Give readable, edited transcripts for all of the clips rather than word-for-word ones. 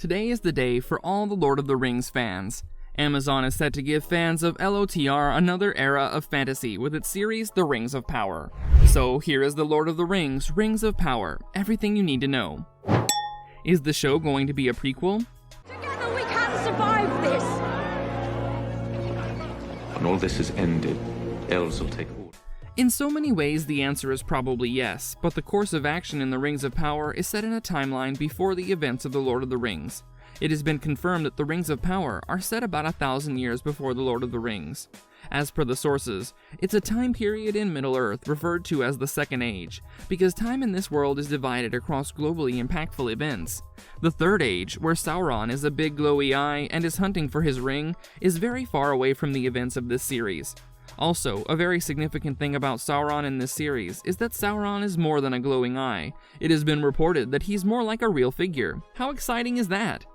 Today is the day for all the Lord of the Rings fans. Amazon is set to give fans of LOTR another era of fantasy with its series The Rings of Power. So here is The Lord of the Rings, Rings of Power, everything you need to know. Is the show going to be a prequel? Together we can survive this! When all this is ended, elves will take order. In so many ways, the answer is probably yes, but the course of action in the Rings of Power is set in a timeline before the events of the Lord of the Rings. It has been confirmed that the Rings of Power are set about 1,000 years before the Lord of the Rings. As per the sources, it's a time period in Middle-earth referred to as the Second Age, because time in this world is divided across globally impactful events. The Third Age, where Sauron is a big glowy eye and is hunting for his ring, is very far away from the events of this series. Also, a very significant thing about Sauron in this series is that Sauron is more than a glowing eye. It has been reported that he's more like a real figure. How exciting is that?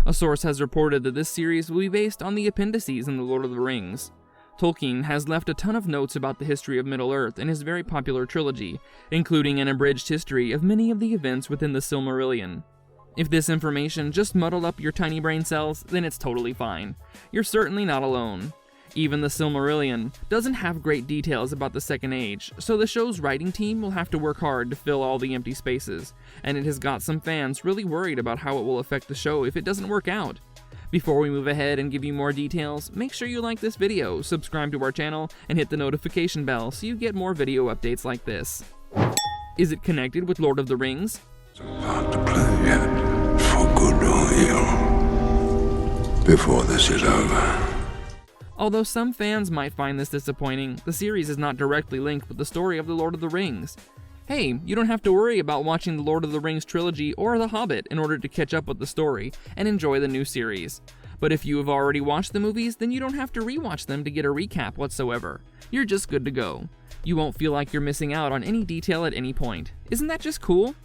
A source has reported that this series will be based on the appendices in The Lord of the Rings. Tolkien has left a ton of notes about the history of Middle-earth in his very popular trilogy, including an abridged history of many of the events within the Silmarillion. If this information just muddled up your tiny brain cells, then it's totally fine. You're certainly not alone. Even the Silmarillion doesn't have great details about the Second Age, so the show's writing team will have to work hard to fill all the empty spaces, and it has got some fans really worried about how it will affect the show if it doesn't work out. Before we move ahead and give you more details, make sure you like this video, subscribe to our channel, and hit the notification bell so you get more video updates like this. Is it connected with Lord of the Rings? It's a part to play yet, for good or ill, before this is over. Although some fans might find this disappointing, the series is not directly linked with the story of The Lord of the Rings. Hey, you don't have to worry about watching the Lord of the Rings trilogy or The Hobbit in order to catch up with the story and enjoy the new series. But if you have already watched the movies, then you don't have to rewatch them to get a recap whatsoever. You're just good to go. You won't feel like you're missing out on any detail at any point. Isn't that just cool?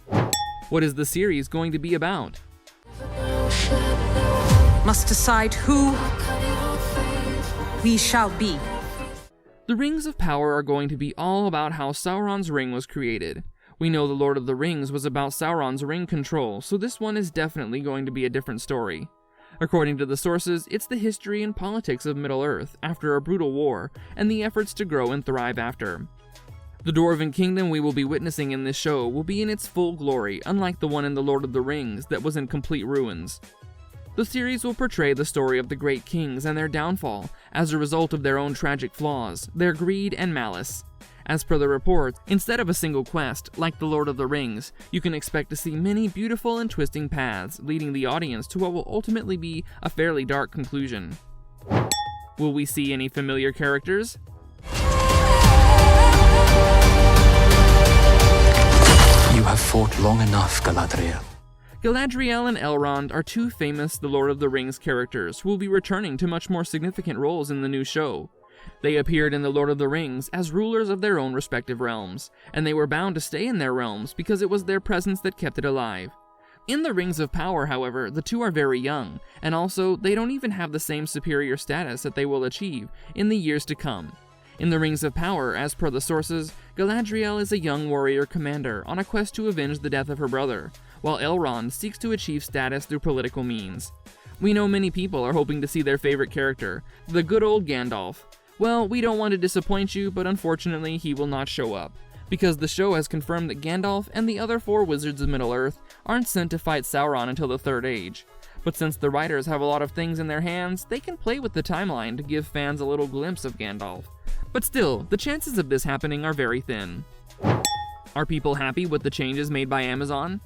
What is the series going to be about? Must decide who we shall be. The Rings of Power are going to be all about how Sauron's ring was created. We know The Lord of the Rings was about Sauron's ring control, so this one is definitely going to be a different story. According to the sources, it's the history and politics of Middle-earth after a brutal war, and the efforts to grow and thrive after. The Dwarven Kingdom we will be witnessing in this show will be in its full glory, unlike the one in The Lord of the Rings that was in complete ruins. The series will portray the story of the great kings and their downfall as a result of their own tragic flaws, their greed and malice. As per the report, instead of a single quest, like The Lord of the Rings, you can expect to see many beautiful and twisting paths, leading the audience to what will ultimately be a fairly dark conclusion. Will we see any familiar characters? You have fought long enough, Galadriel. Galadriel and Elrond are two famous The Lord of the Rings characters who will be returning to much more significant roles in the new show. They appeared in The Lord of the Rings as rulers of their own respective realms, and they were bound to stay in their realms because it was their presence that kept it alive. In the Rings of Power, however, the two are very young, and also they don't even have the same superior status that they will achieve in the years to come. In the Rings of Power, as per the sources, Galadriel is a young warrior commander on a quest to avenge the death of her brother, while Elrond seeks to achieve status through political means. We know many people are hoping to see their favorite character, the good old Gandalf. Well, we don't want to disappoint you, but unfortunately he will not show up, because the show has confirmed that Gandalf and the other 4 wizards of Middle-earth aren't sent to fight Sauron until the Third Age. But since the writers have a lot of things in their hands, they can play with the timeline to give fans a little glimpse of Gandalf. But still, the chances of this happening are very thin. Are people happy with the changes made by Amazon?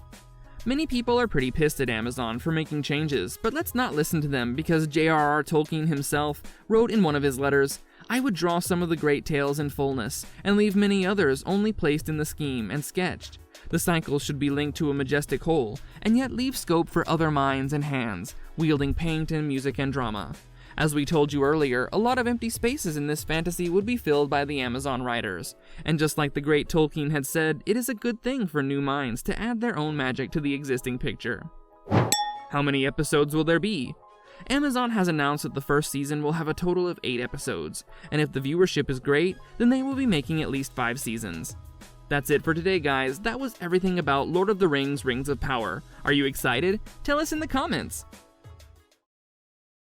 Many people are pretty pissed at Amazon for making changes, but let's not listen to them because J.R.R. Tolkien himself wrote in one of his letters, "I would draw some of the great tales in fullness, and leave many others only placed in the scheme and sketched. The cycles should be linked to a majestic whole, and yet leave scope for other minds and hands, wielding paint and music and drama." As we told you earlier, a lot of empty spaces in this fantasy would be filled by the Amazon writers. And just like the great Tolkien had said, it is a good thing for new minds to add their own magic to the existing picture. How many episodes will there be? Amazon has announced that the first season will have a total of 8 episodes, and if the viewership is great, then they will be making at least 5 seasons. That's it for today, guys. That was everything about Lord of the Rings: Rings of Power. Are you excited? Tell us in the comments.